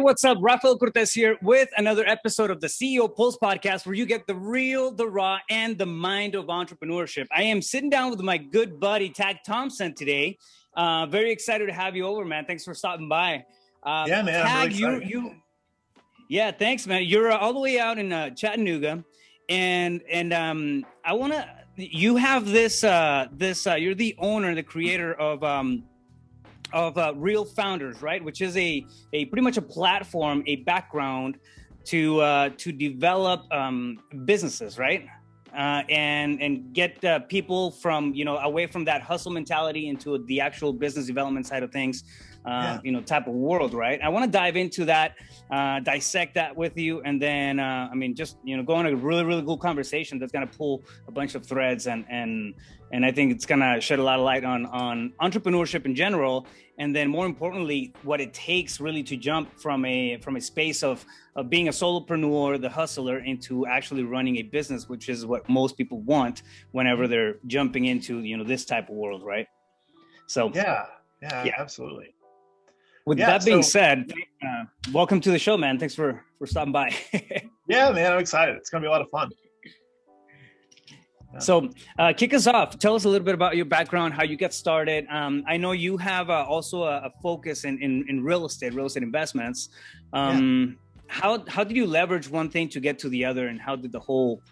what's up? Rafael Cortez here with another episode of the CEO Pulse podcast, where you get the real, the raw, and the mind of entrepreneurship. I am sitting down with my good buddy, Tag Thompson, today. Very excited to have you over, man. Thanks for stopping by. Yeah, man. Tag, I'm really excited. Yeah, thanks, man. You're all the way out in Chattanooga, and I want to. You have this. You're the owner, the creator of Real Founders, right? Which is a pretty much a platform, a background to develop businesses, right? And get people from, away from that hustle mentality into the actual business development side of things, type of world, right? I want to dive into that, dissect that with you, and then go on a really, really cool conversation that's gonna pull a bunch of threads, and I think it's gonna shed a lot of light on entrepreneurship in general, and then more importantly, what it takes really to jump from a space of being a solopreneur, the hustler, into actually running a business, which is what most people want whenever they're jumping into this type of world, right? So yeah, absolutely. With that being said, welcome to the show, man. Thanks for stopping by. Yeah, man, I'm excited. It's gonna be a lot of fun. So kick us off. Tell us a little bit about your background, how you got started. I know you have also a focus in real estate investments. How did you leverage one thing to get to the other, and how did the whole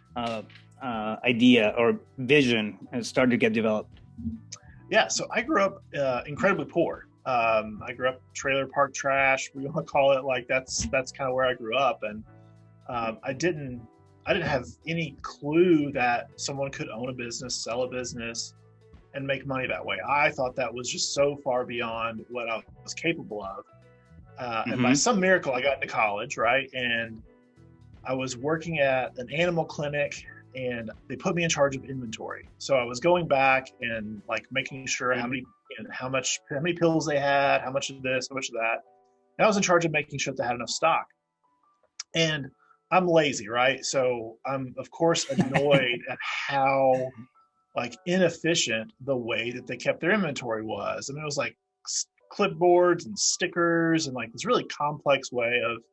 idea or vision start to get developed? Yeah, so I grew up incredibly poor. I grew up trailer park trash. We want to call it, like that's kind of where I grew up, and I didn't have any clue that someone could own a business, sell a business, and make money that way. I thought that was just so far beyond what I was capable of. And by some miracle, I got into college, right? And I was working at an animal clinic, and they put me in charge of inventory. So I was going back and like making sure how many pills they had, how much of this, how much of that. And I was in charge of making sure they had enough stock. And I'm lazy, right? So I'm of course annoyed at how like inefficient the way that they kept their inventory was. I mean, it was like clipboards and stickers and like this really complex way of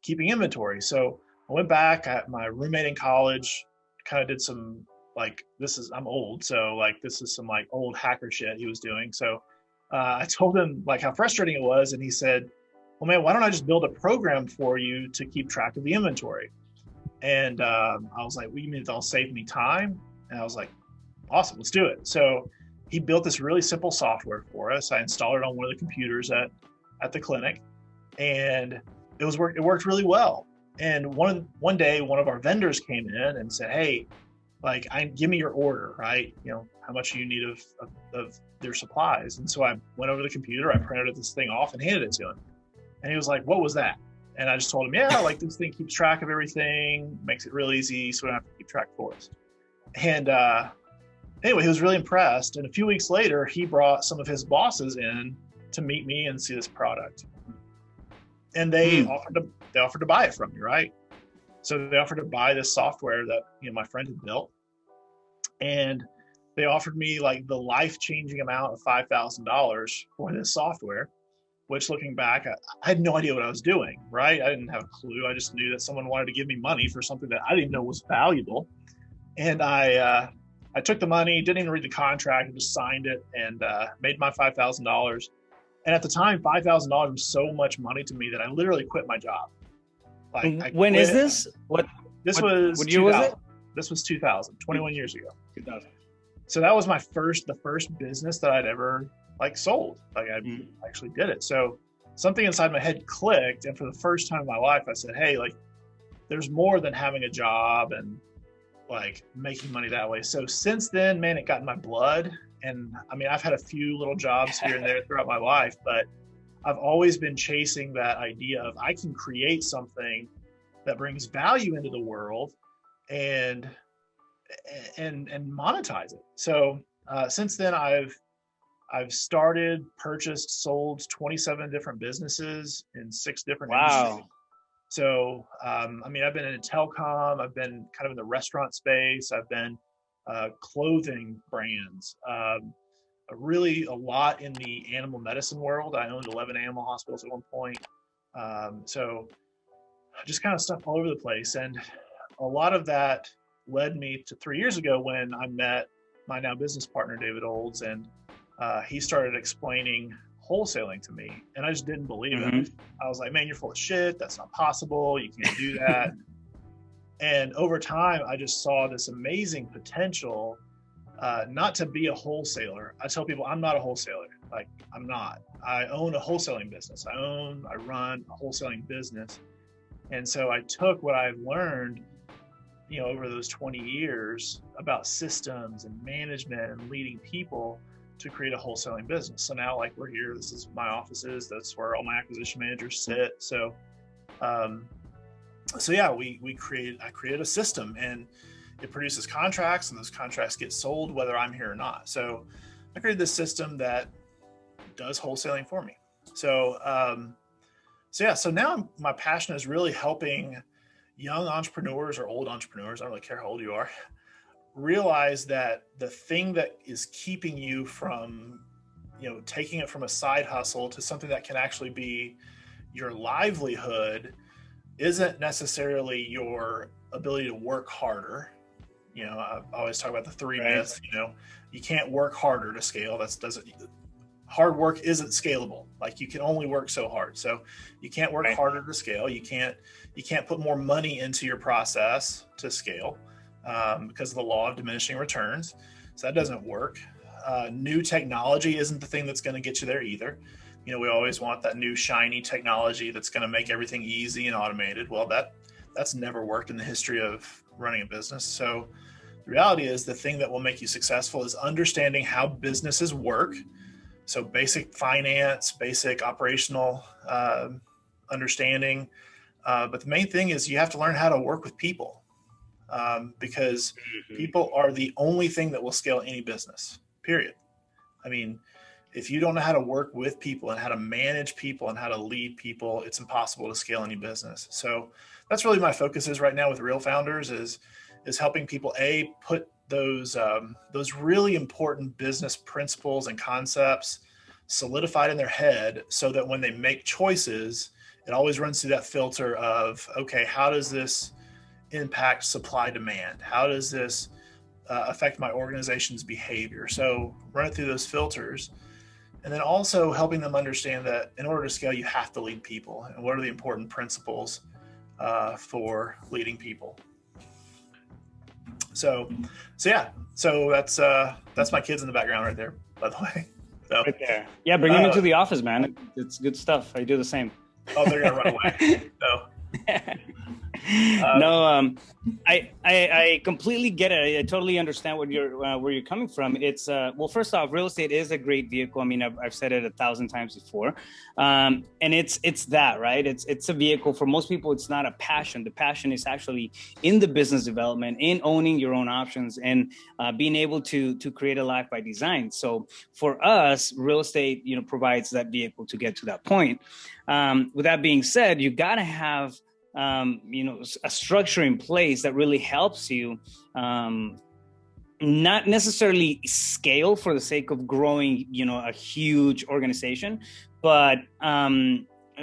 keeping inventory. So I went back. My roommate in college kind of did some like, I'm old, so like this is some like old hacker shit he was doing. So I told him like how frustrating it was, and he said, well, man, why don't I just build a program for you to keep track of the inventory? And I was like, well, you mean that'll save me time? And I was like, awesome, let's do it. So he built this really simple software for us. I installed it on one of the computers at the clinic, and it worked really well. And one day, one of our vendors came in and said, hey, like, give me your order, right? How much you need of their supplies. And so I went over to the computer, I printed this thing off and handed it to him. And he was like, what was that? And I just told him, yeah, like this thing keeps track of everything, makes it real easy, so we don't have to keep track for us. And anyway, he was really impressed. And a few weeks later, he brought some of his bosses in to meet me and see this product. And they offered to buy it from me, right? So they offered to buy this software that my friend had built. And they offered me like the life-changing amount of $5,000 for this software, which looking back, I had no idea what I was doing, right? I didn't have a clue. I just knew that someone wanted to give me money for something that I didn't know was valuable. And I took the money, didn't even read the contract, and just signed it, and made my $5,000. And at the time, $5,000 was so much money to me that I literally quit my job. Like, when is this? What year was it? This was 2000, 21 years ago. 2000. So that was the first business that I'd ever sold. Like I actually did it. So something inside my head clicked, and for the first time in my life, I said, hey, like there's more than having a job and like making money that way. So since then, man, it got in my blood. And I mean, I've had a few little jobs here and there throughout my life, but I've always been chasing that idea of I can create something that brings value into the world and monetize it. So since then, I've started, purchased, sold 27 different businesses in 6 different industries. So, I mean, I've been in telecom, I've been kind of in the restaurant space, I've been clothing brands, really a lot in the animal medicine world. I owned 11 animal hospitals at one point. So just kind of stuff all over the place. And a lot of that led me to 3 years ago when I met my now business partner, David Olds, and he started explaining wholesaling to me. And I just didn't believe it. I was like, man, you're full of shit. That's not possible. You can't do that. And over time, I just saw this amazing potential, not to be a wholesaler. I tell people I'm not a wholesaler. Like, I'm not. I own a wholesaling business. I run a wholesaling business. And so I took what I've learned, over those 20 years about systems and management and leading people to create a wholesaling business. So now, like, we're here. This is my offices. That's where all my acquisition managers sit. So, yeah, I created a system, and it produces contracts, and those contracts get sold whether I'm here or not. So I created this system that does wholesaling for me. So now my passion is really helping young entrepreneurs or old entrepreneurs, I don't really care how old you are, realize that the thing that is keeping you from, taking it from a side hustle to something that can actually be your livelihood isn't necessarily your ability to work harder. I always talk about the three myths. You can't work harder to scale. Hard work isn't scalable. Like, you can only work so hard. So you can't work harder to scale. You can't put more money into your process to scale because of the law of diminishing returns. So that doesn't work. New technology isn't the thing that's going to get you there either. We always want that new shiny technology that's going to make everything easy and automated. Well, that's never worked in the history of running a business. So the reality is, the thing that will make you successful is understanding how businesses work. So basic finance, basic operational understanding. But the main thing is you have to learn how to work with people because people are the only thing that will scale any business, period. I mean, if you don't know how to work with people and how to manage people and how to lead people, it's impossible to scale any business. So that's really my focus is right now with Real Founders is helping people, put those really important business principles and concepts solidified in their head so that when they make choices, it always runs through that filter of, okay, how does this impact supply demand? How does this affect my organization's behavior? So run it through those filters. And then also helping them understand that in order to scale, you have to lead people. And what are the important principles for leading people? So that's my kids in the background right there, by the way. So, right there. Yeah, bring them into the office, man. It's good stuff. I do the same. Oh, they're gonna run away. I completely get it. I totally understand where you're coming from. It's well, first off, real estate is a great vehicle. I mean, I've said it 1,000 times before, and it's that, right? It's a vehicle for most people. It's not a passion. The passion is actually in the business development, in owning your own options, and being able to create a life by design. So for us, real estate, provides that vehicle to get to that point. With that being said, you gotta have a structure in place that really helps you not necessarily scale for the sake of growing, a huge organization, but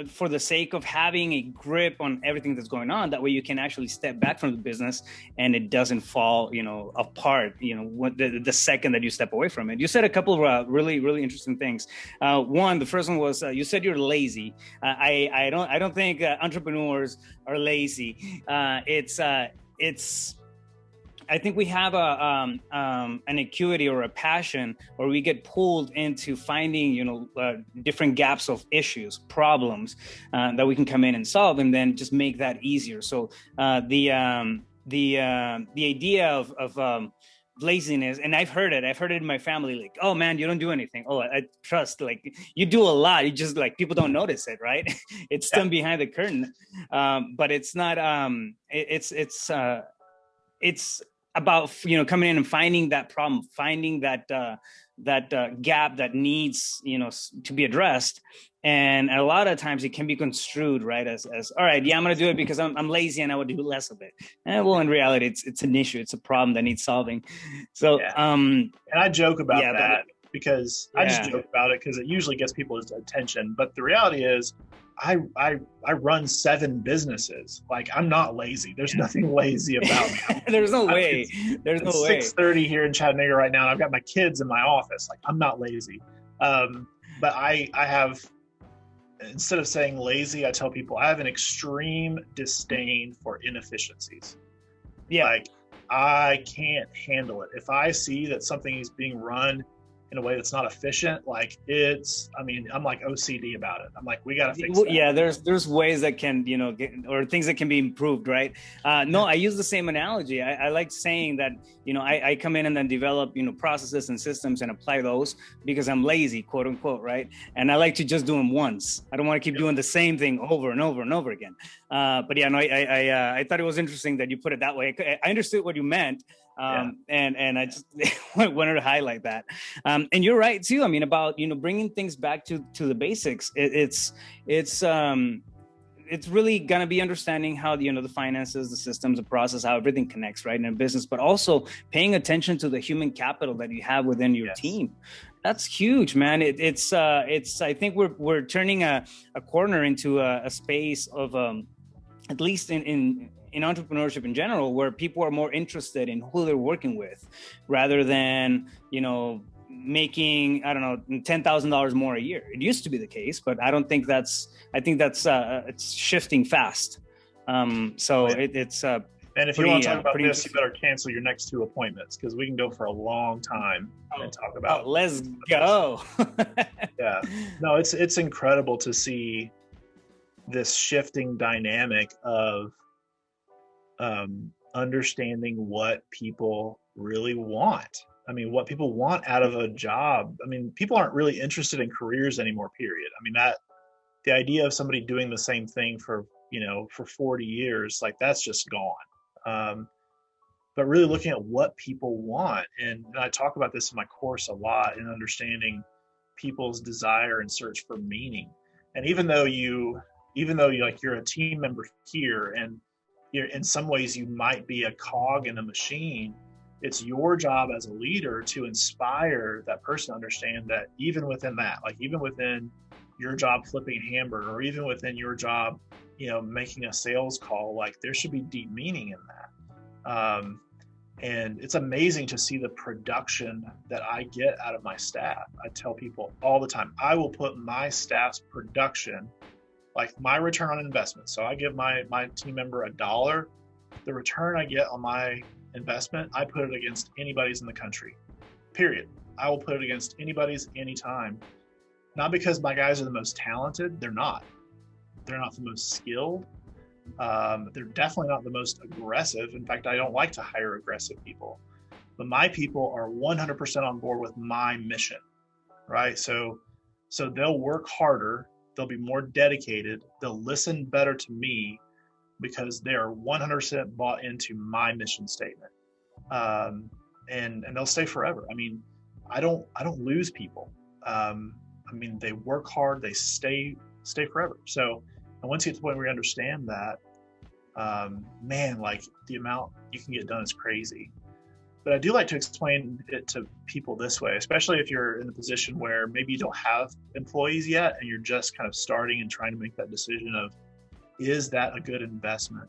for the sake of having a grip on everything that's going on. That way you can actually step back from the business and it doesn't fall, apart, the second that you step away from it. You said a couple of really, really interesting things. One, the first one was you said you're lazy. I don't think entrepreneurs are lazy. I think we have an acuity or a passion, or we get pulled into finding, different gaps of issues, problems that we can come in and solve, and then just make that easier. So the idea of laziness, and I've heard it in my family, like, oh man, you don't do anything. Oh, I trust, like, you do a lot. You just, like, people don't notice it, right? It's done behind the curtain, but it's not. It's about coming in and finding that problem, finding that gap that needs to be addressed. And a lot of times it can be construed, right, as all right, yeah, I'm gonna do it because I'm lazy and I would do less of it. And well, in reality, it's an issue, it's a problem that needs solving. So and I joke about that because I just joke about it because it usually gets people's attention. But the reality is, I run 7 businesses. Like, I'm not lazy. There's nothing lazy about me. There's no way. There's no way. 6:30 here in Chattanooga right now, and I've got my kids in my office. Like, I'm not lazy. But I have, instead of saying lazy, I tell people I have an extreme disdain for inefficiencies. Yeah. Like, I can't handle it. If I see that something is being run in a way that's not efficient, like, I'm like OCD about it. I'm like, we got to fix that. Yeah, there's ways that can, or things that can be improved, right? No, I use the same analogy. I like saying that, I come in and then develop, processes and systems and apply those because I'm lazy, quote unquote, right? And I like to just do them once. I don't want to keep doing the same thing over and over and over again. But yeah, no, I thought it was interesting that you put it that way. I understood what you meant. And I just wanted to highlight that. And you're right too. I mean, about, bringing things back to the basics. It's really going to be understanding how, the finances, the systems, the process, how everything connects, right, in a business, but also paying attention to the human capital that you have within your team. That's huge, man. It's I think we're turning a corner into a space of, at least in entrepreneurship in general, where people are more interested in who they're working with rather than, making, I don't know, $10,000 more a year. It used to be the case, but I think that's it's shifting fast. It's and if you want to talk about this, you better cancel your next 2 appointments, because we can go for a long time and talk about let's go. Yeah, no, it's incredible to see this shifting dynamic of understanding what people really want. I mean, what people want out of a job. I mean, people aren't really interested in careers anymore, period. I mean, the idea of somebody doing the same thing for 40 years, like, that's just gone. But really looking at what people want. And I talk about this in my course a lot, in understanding people's desire and search for meaning. And even though you're a team member here, and in some ways you might be a cog in a machine, it's your job as a leader to inspire that person to understand that even within that, like, even within your job flipping a hamburger, or even within your job, making a sales call, like, there should be deep meaning in that. And it's amazing to see the production that I get out of my staff. I tell people all the time, I will put my staff's production, like my return on investment. So I give my team member $1. The return I get on my investment, I put it against anybody's in the country, period. I will put it against anybody's anytime. Not because my guys are the most talented. They're not. They're not the most skilled. They're definitely not the most aggressive. In fact, I don't like to hire aggressive people. But my people are 100% on board with my mission, right? So they'll work harder. They'll be more dedicated. They'll listen better to me because they are 100% bought into my mission statement. And they'll stay forever. I mean, I don't lose people. I mean, they work hard, they stay forever. So, and once you get to the point where you understand that, man, like, the amount you can get done is crazy. But I do like to explain it to people this way, especially if you're in the position where maybe you don't have employees yet and you're just kind of starting and trying to make that decision of, is that a good investment?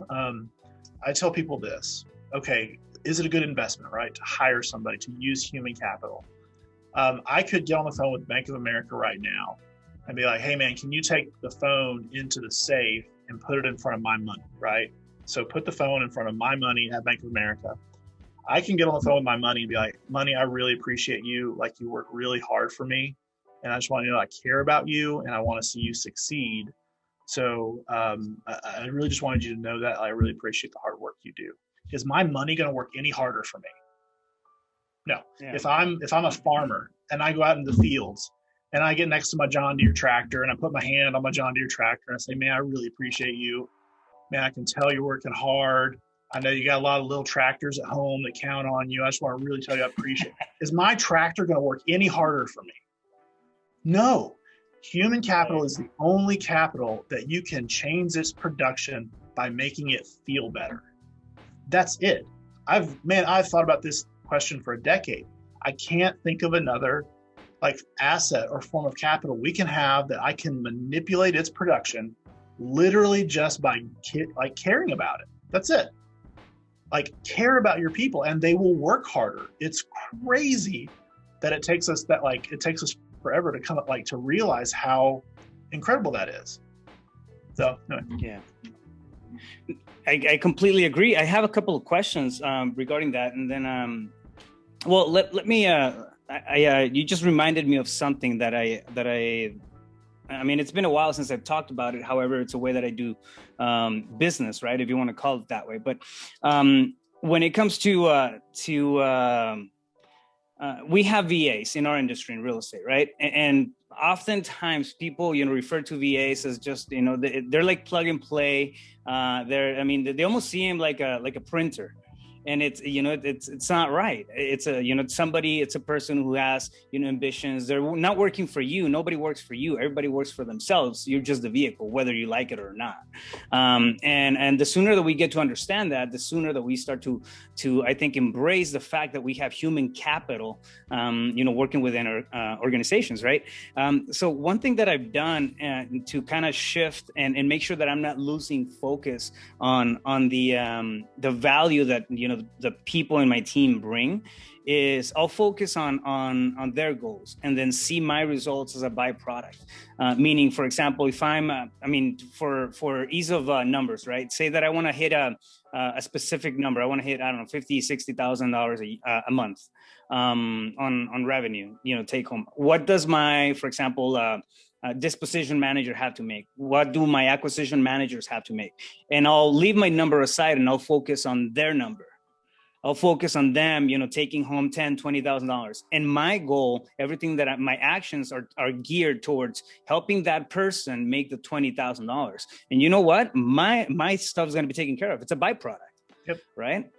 I tell people this, okay, is it a good investment, right? To hire somebody, to use human capital. I could get on the phone with Bank of America right now and be like, hey man, can you take the phone into the safe and put it in front of my money, right? So put the phone in front of my money at Bank of America. I can get on the phone with my money and be like, money, I really appreciate you. Like, you work really hard for me. And I just want you to know I care about you and I want to see you succeed. So I really just wanted you to know that I really appreciate the hard work you do. Is my money going to work any harder for me? No. Yeah. If I'm a farmer and I go out in the fields and I get next to my John Deere tractor and I put my hand on my John Deere tractor and I say, man, I really appreciate you. Man, I can tell you're working hard. I know you got a lot of little tractors at home that count on you. I just want to really tell you I appreciate it. Is my tractor going to work any harder for me? No. Human capital is the only capital that you can change its production by making it feel better. That's it. I've thought about this question for a decade. I can't think of another like asset or form of capital we can have that I can manipulate its production literally just by like caring about it. That's it. Like, care about your people and they will work harder. It's crazy that it takes us forever to come like to realize how incredible that is. So anyway. Yeah, I completely agree. I have a couple of questions regarding that, and then well, let me you just reminded me of something that I mean, it's been a while since I've talked about it. However, it's a way that I do business, right? If you want to call it that way. But when it comes to we have VAs in our industry in real estate, right? And oftentimes people, refer to VAs as just, they're like plug and play. They almost seem like a printer. And it's, it's not right. It's it's a person who has, ambitions. They're not working for you. Nobody works for you. Everybody works for themselves. You're just the vehicle, whether you like it or not. And the sooner that we get to understand that, the sooner that we start to I think, embrace the fact that we have human capital, working within our organizations, right? So one thing that I've done to kind of shift and make sure that I'm not losing focus on the value that, the people in my team bring is I'll focus on their goals and then see my results as a byproduct. Meaning, for example, if I'm, for ease of numbers, right? Say that I want to hit a specific number. I want to hit, I don't know, $50,000-$60,000 a month on revenue, take home. What does my, for example, disposition manager have to make? What do my acquisition managers have to make? And I'll leave my number aside and I'll focus on their number. I'll focus on them, taking home $10,000, $20,000. And my goal, everything that my actions are geared towards helping that person make the $20,000. And you know what? My stuff is going to be taken care of. It's a byproduct. Yep. Right.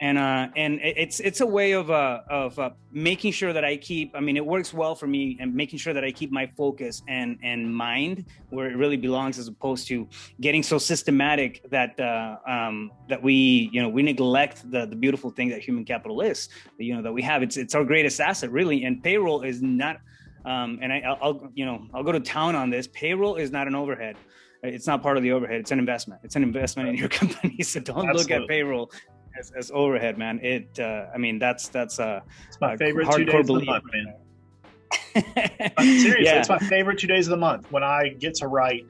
And it's a way of making sure that I keep, it works well for me and making sure that I keep my focus and mind where it really belongs, as opposed to getting so systematic that that we neglect the beautiful thing that human capital is, that we have. It's our greatest asset, really. And payroll is not, and I'll go to town on this. Payroll is not an overhead. It's not part of the overhead. It's an investment. It's an investment in your company. So don't look at payroll as overhead, man. That's it's my favorite 2 days of the month, man. Seriously, It's my favorite 2 days of the month when I get to write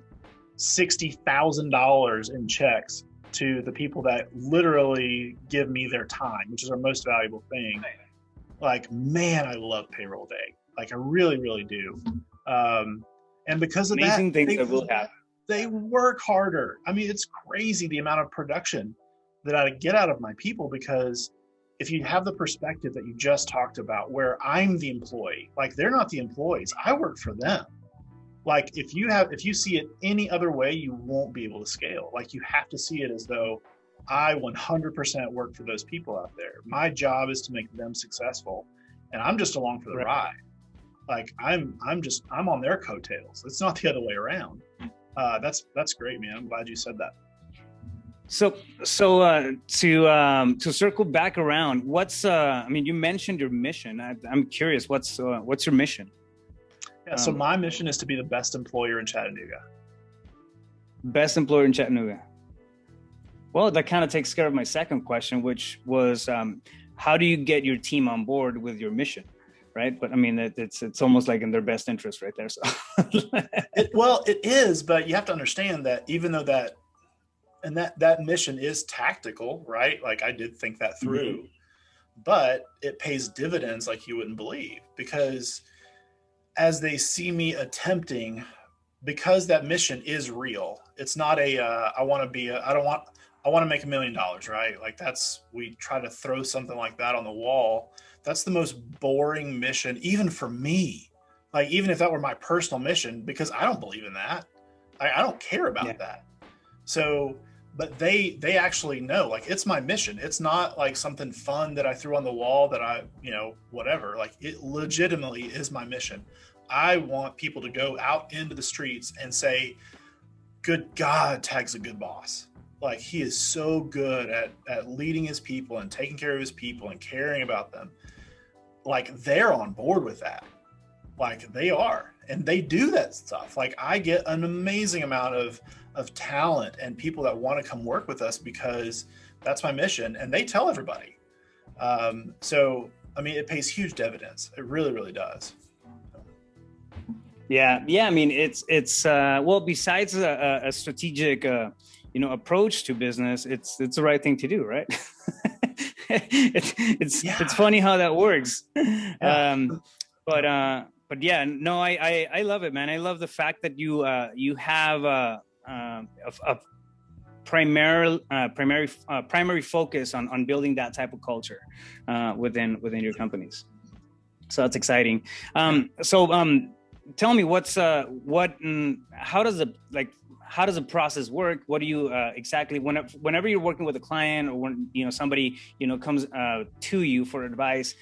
$60,000 in checks to the people that literally give me their time, which is our most valuable thing. Like, man, I love payroll day. Like, I really, really do. And because of amazing things that will happen. They work harder. It's crazy the amount of production that I get out of my people, because if you have the perspective that you just talked about, where I'm the employee, like they're not the employees, I work for them. Like if you see it any other way, you won't be able to scale. Like you have to see it as though I 100% work for those people out there. My job is to make them successful, and I'm just along for the ride. Like I'm on their coattails. It's not the other way around. That's great, man. I'm glad you said that. So to circle back around, what's you mentioned your mission. I'm curious, what's your mission? Yeah, so my mission is to be the best employer in Chattanooga. Best employer in Chattanooga. Well, that kind of takes care of my second question, which was, how do you get your team on board with your mission? Right. But it's almost like in their best interest right there. So it is, but you have to understand that even though that mission is tactical, right? Like I did think that through, but it pays dividends like you wouldn't believe, because as they see me attempting, because that mission is real. It's not I want to make $1 million, right? Like we try to throw something like that on the wall. That's the most boring mission, even for me. Like, even if that were my personal mission, because I don't believe in that. I don't care about that. So, but they actually know, like, it's my mission. It's not like something fun that I threw on the wall that whatever. Like, it legitimately is my mission. I want people to go out into the streets and say, good God, Tag's a good boss. Like, he is so good at leading his people and taking care of his people and caring about them. Like, they're on board with that. Like they are, and they do that stuff. Like I get an amazing amount of talent and people that want to come work with us because that's my mission, and they tell everybody. So I mean, it pays huge dividends. It really, really does. Yeah, yeah. I mean, it's well, besides a strategic, approach to business, it's the right thing to do, right? It's funny how that works. Yeah. But yeah, no, I love it, man. I love the fact that you have a primary focus on building that type of culture within your companies. So that's exciting. Tell me how does the process work? What do you exactly whenever you're working with a client, or when somebody comes to you for advice,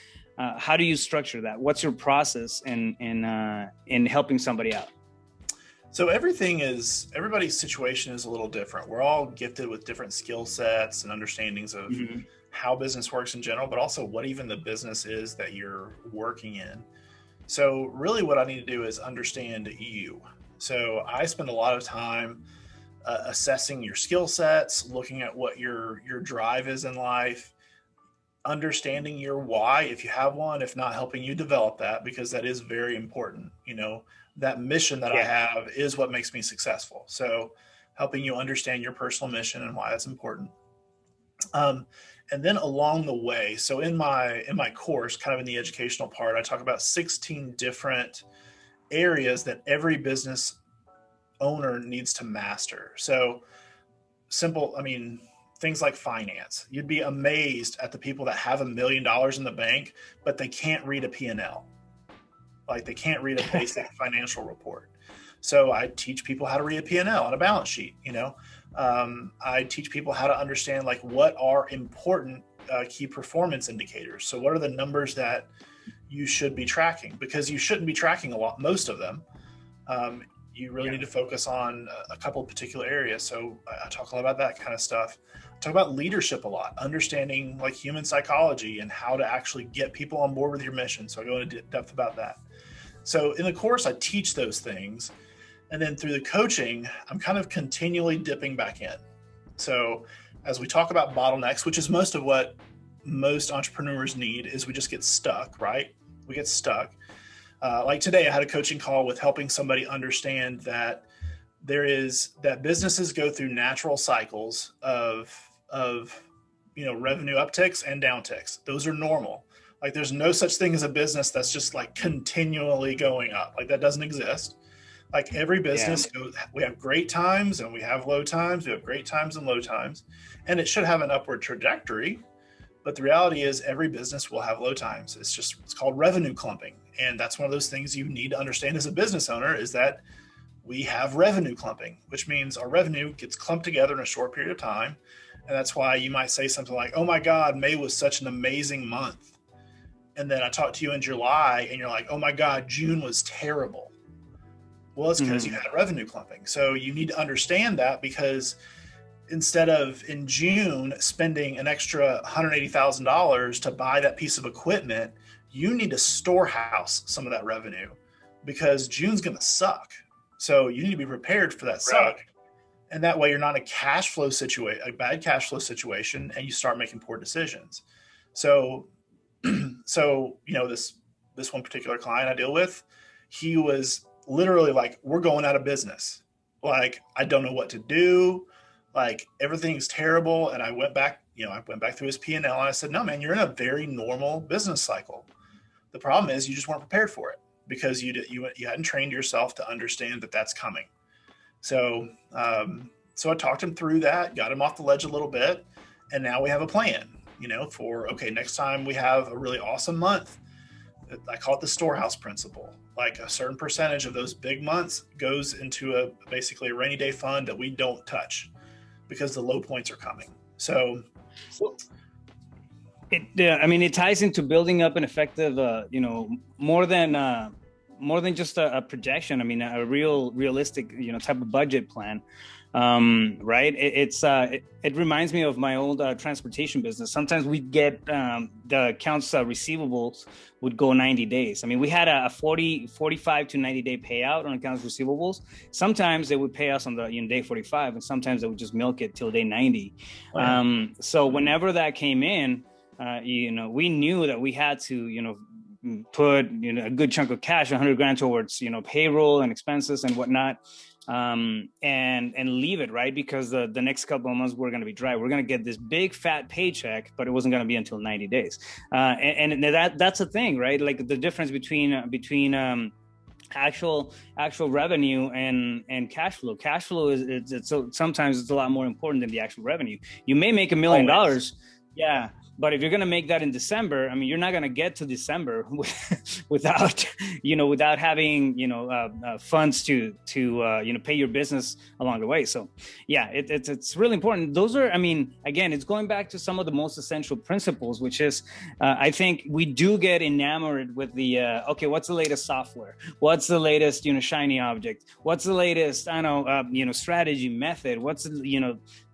how do you structure that? What's your process in helping somebody out? So everybody's situation is a little different. We're all gifted with different skill sets and understandings of how business works in general, but also what even the business is that you're working in. So really what I need to do is understand you. So I spend a lot of time assessing your skill sets, looking at what your drive is in life, understanding your why, if you have one, if not, helping you develop that, because that is very important. That mission that I have is what makes me successful. So helping you understand your personal mission and why that's important. And then along the way, so in my course, kind of in the educational part, I talk about 16 different areas that every business owner needs to master. So simple, I mean, things like finance. You'd be amazed at the people that have $1 million in the bank, but they can't read a P&L. Like they can't read a basic financial report. So I teach people how to read a P&L and a balance sheet. I teach people how to understand like what are important key performance indicators. So what are the numbers that you should be tracking? Because you shouldn't be tracking most of them. You really need to focus on a couple of particular areas. So I talk a lot about that kind of stuff. I talk about leadership a lot, understanding like human psychology and how to actually get people on board with your mission. So I go into depth about that. So in the course, I teach those things. And then through the coaching, I'm kind of continually dipping back in. So as we talk about bottlenecks, which is most of what most entrepreneurs need, is we just get stuck, right? We get stuck. Like today, I had a coaching call with helping somebody understand that that businesses go through natural cycles of revenue upticks and downticks. Those are normal. Like there's no such thing as a business that's just like continually going up. Like that doesn't exist. Like every business, we have great times and we have low times. We have great times and low times, and it should have an upward trajectory. But the reality is every business will have low times. It's called revenue clumping. And that's one of those things you need to understand as a business owner, is that we have revenue clumping, which means our revenue gets clumped together in a short period of time. And that's why you might say something like, oh my God, May was such an amazing month. And then I talk to you in July and you're like, oh my God, June was terrible. Well, it's because you had revenue clumping. So you need to understand that, because instead of in June spending an extra $180,000 to buy that piece of equipment, you need to storehouse some of that revenue, because June's going to suck. So you need to be prepared for that suck. And that way you're not in a bad cash flow situation, and you start making poor decisions. So this one particular client I deal with, he was literally like, we're going out of business. Like, I don't know what to do. Like everything's terrible. And I went back through his P&L and I said, no, man, you're in a very normal business cycle. The problem is you just weren't prepared for it, because you hadn't trained yourself to understand that that's coming. So I talked him through that, got him off the ledge a little bit. And now we have a plan, for, okay, next time we have a really awesome month. I call it the storehouse principle. Like a certain percentage of those big months goes into basically a rainy day fund that we don't touch, because the low points are coming. So it ties into building up an effective, more than more than just a projection. I mean, a realistic, type of budget plan. Right. It reminds me of my old transportation business. Sometimes we'd get the accounts receivables would go 90 days. I mean, we had a 45 to 90 day payout on accounts receivables. Sometimes they would pay us on the day 45, and sometimes they would just milk it till day 90. So whenever that came in, we knew that we had to, put, a good chunk of cash, 100 grand towards, payroll and expenses and whatnot. And leave it, right? Because the next couple of months we're going to be dry. We're going to get this big fat paycheck, but it wasn't going to be until 90 days. And that's a thing, right? Like the difference between actual revenue and cash flow. Cash flow is sometimes it's a lot more important than the actual revenue. You may make $1 million. Yeah. But if you're going to make that in December, I mean, you're not going to get to December without having, funds to pay your business along the way. So yeah, it's really important. Those are, I mean, again, it's going back to some of the most essential principles, which is, I think we do get enamored with the, okay, what's the latest software? What's the latest, shiny object? What's the latest, strategy method? What's,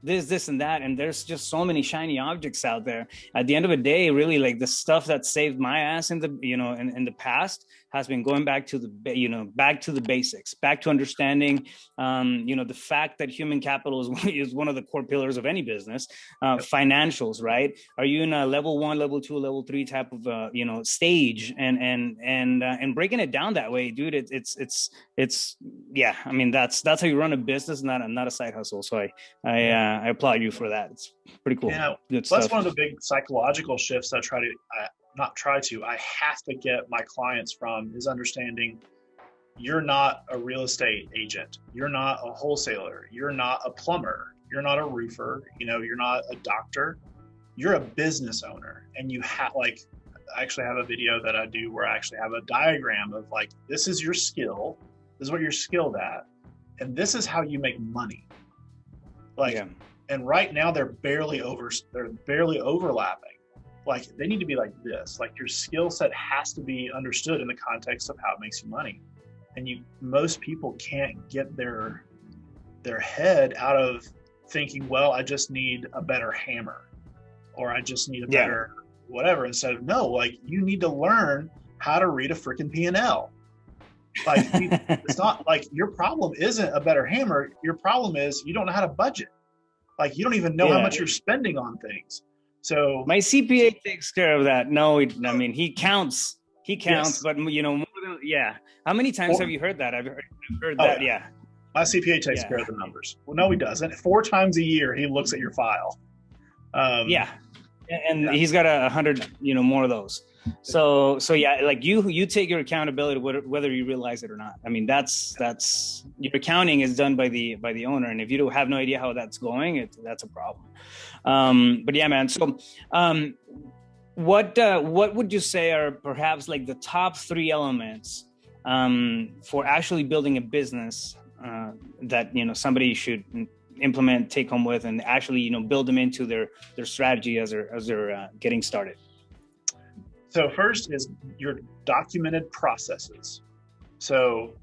this and that, and there's just so many shiny objects out there. At the end of the day, really, like the stuff that saved my ass in the in the past has been going back to back to the basics, back to understanding the fact that human capital is one of the core pillars of any business. Financials, right? Are you in a level 1, level 2, level 3 type of stage, and breaking it down that way, dude, it's yeah, I mean that's how you run a business, not a side hustle. So I applaud you for that. It's pretty cool. Yeah, good that's stuff. one of the big psychological shifts I have to get my clients from is understanding you're not a real estate agent. You're not a wholesaler. You're not a plumber. You're not a roofer. You're not a doctor. You're a business owner. And you have I actually have a video that I do where I actually have a diagram of this is your skill. This is what you're skilled at. And this is how you make money. And right now they're barely overlapping. They need to be like this. Your skill set has to be understood in the context of how it makes you money. And most people can't get their head out of thinking, well, I just need a better hammer, or I just need a better whatever. Instead of, no, you need to learn how to read a freaking P&L. It's not your problem isn't a better hammer. Your problem is you don't know how to budget. You don't even know how much you're spending on things. So my CPA takes care of that. No, I mean, he counts, yes. But more than, How many times have you heard that? I've heard that. Yeah. My CPA takes care of the numbers. Well, no, he doesn't. 4 times a year, he looks at your file. And he's got 100, more of those. So yeah, you take your accountability whether you realize it or not. I mean, that's your accounting is done by the owner, and if you don't have no idea how that's going, that's a problem. But yeah, man. So, what would you say are perhaps the top 3 elements for actually building a business that somebody should implement, take home with, and actually build them into their strategy as they're getting started? So first is your documented processes. So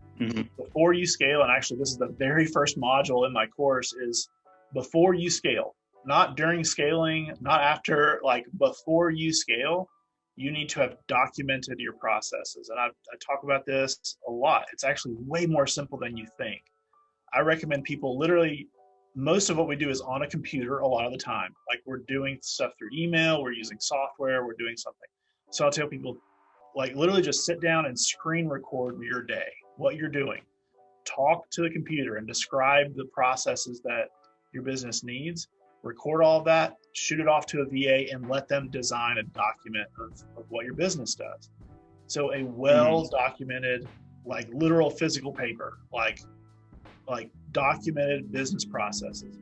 before you scale, and actually this is the very first module in my course, is before you scale, not during scaling, not after, before you scale, you need to have documented your processes. And I talk about this a lot. It's actually way more simple than you think. I recommend people literally, most of what we do is on a computer a lot of the time. We're doing stuff through email, we're using software, we're doing something. So I'll tell people, literally just sit down and screen record your day, what you're doing. Talk to the computer and describe the processes that your business needs. Record all of that, shoot it off to a VA, and let them design a document of what your business does. So a well-documented, literal physical paper, documented business processes.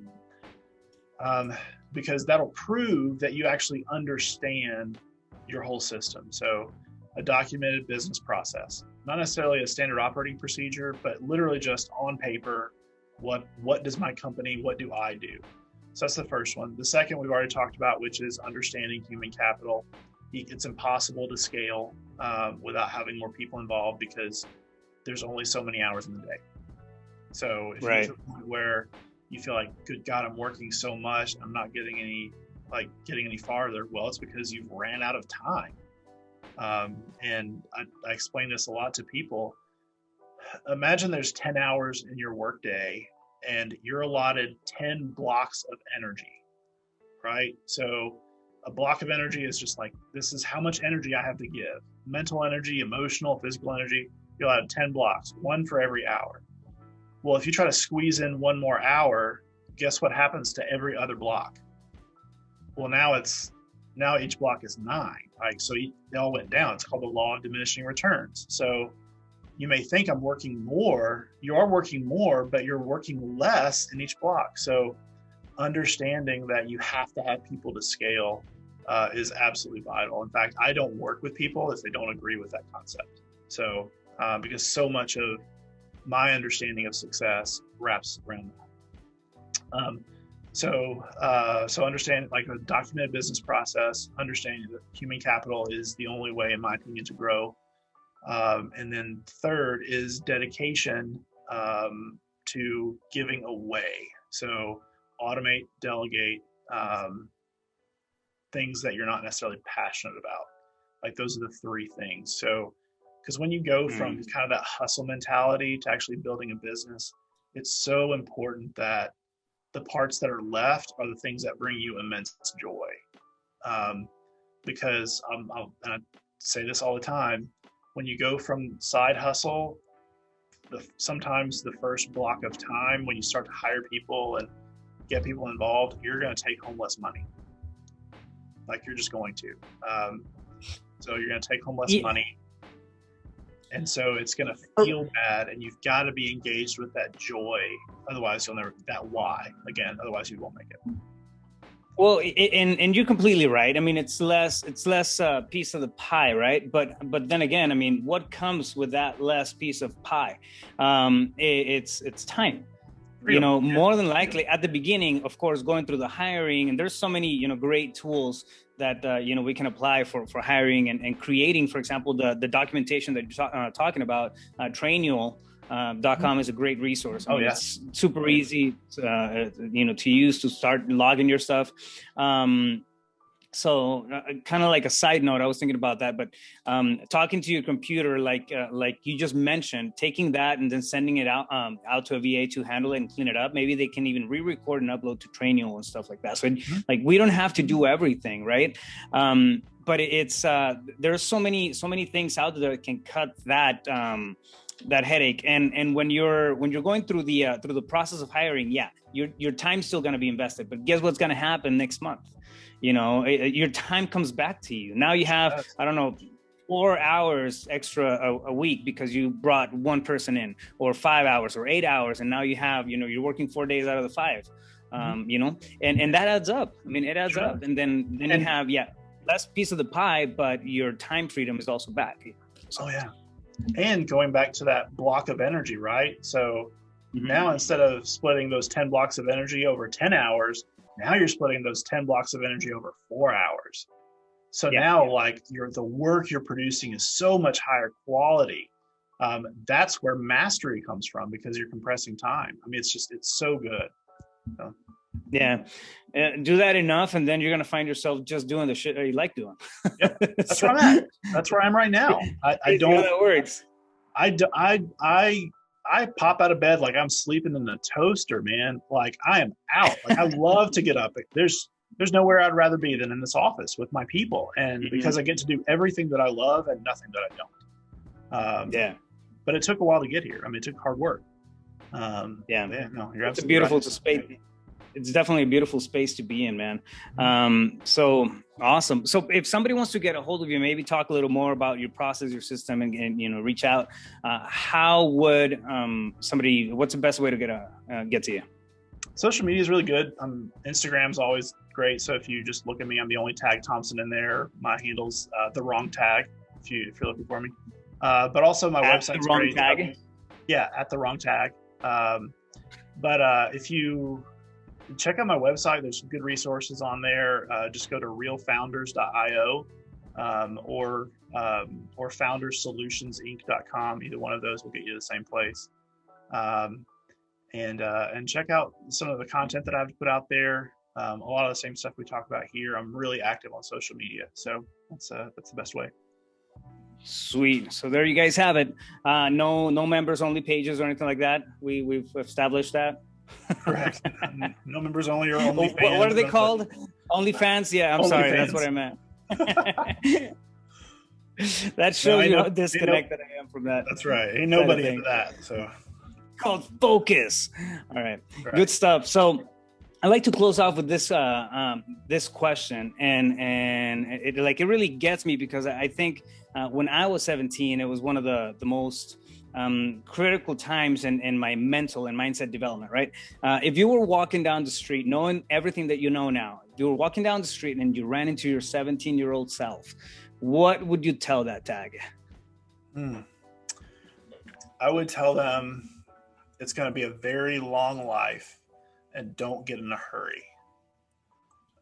Because that'll prove that you actually understand your whole system. So a documented business process, not necessarily a standard operating procedure, but literally just on paper, what does my company, what do I do? So that's the first one. The second we've already talked about, which is understanding human capital. It's impossible to scale without having more people involved, because there's only so many hours in the day. So if you Right. get to the point where you feel like, good God, I'm working so much, I'm not getting any farther. Well, it's because you've ran out of time. And I explain this a lot to people. Imagine there's 10 hours in your workday and you're allotted 10 blocks of energy, right? So a block of energy is just like, this is how much energy I have to give. Mental energy, emotional, physical energy. You'll have 10 blocks, one for every hour. Well, if you try to squeeze in one more hour, guess what happens to every other block? Well, now each block is 9, right? So they all went down. It's called the law of diminishing returns. So you may think I'm working more. You are working more, but you're working less in each block. So understanding that you have to have people to scale is absolutely vital. In fact, I don't work with people if they don't agree with that concept. So because so much of my understanding of success wraps around that. So understand like a documented business process, understanding that human capital is the only way, in my opinion, to grow. And then third is dedication to giving away. So automate, delegate things that you're not necessarily passionate about. Like those are the 3 things. So because when you go from kind of that hustle mentality to actually building a business, it's so important that the parts that are left are the things that bring you immense joy. Because I say this all the time, when you go from side hustle, sometimes the first block of time, when you start to hire people and get people involved, you're going to take home less money. Like you're just going to. So you're going to take home less money. And so it's going to feel bad, and you've got to be engaged with that joy. Otherwise, you'll never, that why, again, otherwise you won't make it. Well, and you're completely right. I mean, it's less piece of the pie, right? But then again, I mean, what comes with that less piece of pie? It's time. Freedom. More than likely at the beginning, of course, going through the hiring, and there's so many, great tools that, we can apply for hiring and creating, for example, the documentation that you're talking about, Trainual.com is a great resource. I mean, it's super easy, to use to start logging your stuff. So kind of like a side note, I was thinking about that, but talking to your computer, like you just mentioned, taking that and then sending it out to a VA to handle it and clean it up. Maybe they can even re-record and upload to Trainual and stuff like that. So like we don't have to do everything, right? But it's there's so many things out there that can cut that headache. And when you're going through the process of hiring, your time's still going to be invested. But guess what's going to happen next month? Your time comes back to you. Now you have, I don't know, 4 hours extra a week because you brought one person in, or 5 hours or 8 hours. And now you have, you're working 4 days out of the 5, and that adds up. I mean, it adds up. And then you have, less piece of the pie, but your time freedom is also back. So. Oh, yeah. And going back to that block of energy, right? So now instead of splitting those 10 blocks of energy over 10 hours, now you're splitting those 10 blocks of energy over 4 hours. So now like the work you're producing is so much higher quality. That's where mastery comes from, because you're compressing time. I mean, it's so good. So. Yeah. Do that enough, and then you're going to find yourself just doing the shit that you like doing. That's where I'm at. That's where I am right now. I don't know that works. I pop out of bed like I'm sleeping in a toaster, man. Like I am out. Like I love to get up. There's nowhere I'd rather be than in this office with my people, and because I get to do everything that I love and nothing that I don't. But it took a while to get here. I mean, it took hard work. No, you're it's a beautiful space. It's definitely a beautiful space to be in, man. So awesome. So if somebody wants to get a hold of you, maybe talk a little more about your process, your system, and reach out. How would what's the best way to get to you? Social media is really good. Instagram's always great. So if you just look at me, I'm the only Tag Thompson in there. My handle's the wrong tag if you're looking for me. But also my website's great. Tag? At the wrong tag. But if you check out my website, there's some good resources on there. Just go to realfounders.io. or foundersolutionsinc.com. Either one of those will get you to the same place. And check out some of the content that I've put out there. A lot of the same stuff we talk about here. I'm really active on social media, so that's the best way. Sweet. So there you guys have it. No members only pages or anything like that. We've established that. Correct. No members only or only fans. What are they called? Only fans? Yeah, I'm sorry. That's what I meant. That shows you how disconnected I am from that. That's right. Ain't nobody into that. So called focus. All right. Good stuff. So I like to close off with this this question, and it really gets me, because I think when I was 17, it was one of the most critical times in my mental and mindset development, right? If you were walking down the street, knowing everything that you know now, you were walking down the street and you ran into your 17-year-old self, what would you tell that Tag? I would tell them it's going to be a very long life, and don't get in a hurry.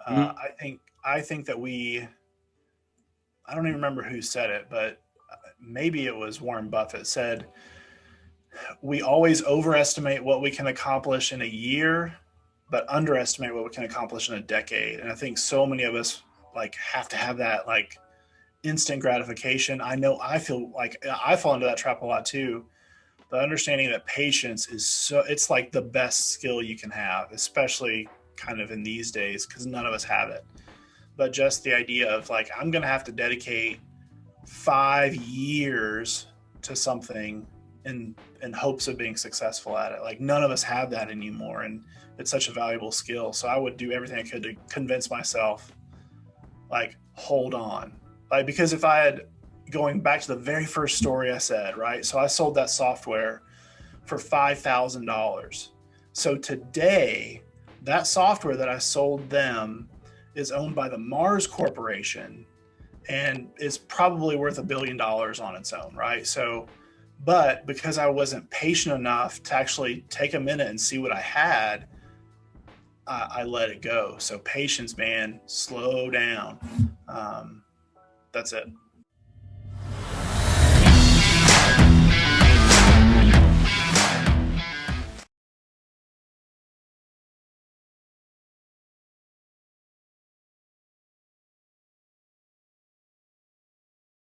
I think that I don't even remember who said it, but maybe it was Warren Buffett said, we always overestimate what we can accomplish in a year, but underestimate what we can accomplish in a decade. And I think so many of us have to have that instant gratification. I know I feel like I fall into that trap a lot too. The understanding that patience it's like the best skill you can have, especially kind of in these days, because none of us have it. But just the idea of I'm going to have to dedicate 5 years to something in hopes of being successful at it. None of us have that anymore. And it's such a valuable skill. So I would do everything I could to convince myself, hold on. Because if I had, going back to the very first story I said, right? So I sold that software for $5,000. So today, that software that I sold them is owned by the Mars Corporation and is probably worth $1 billion on its own, right? So, but because I wasn't patient enough to actually take a minute and see what I had, I let it go. So patience, man, slow down. That's it.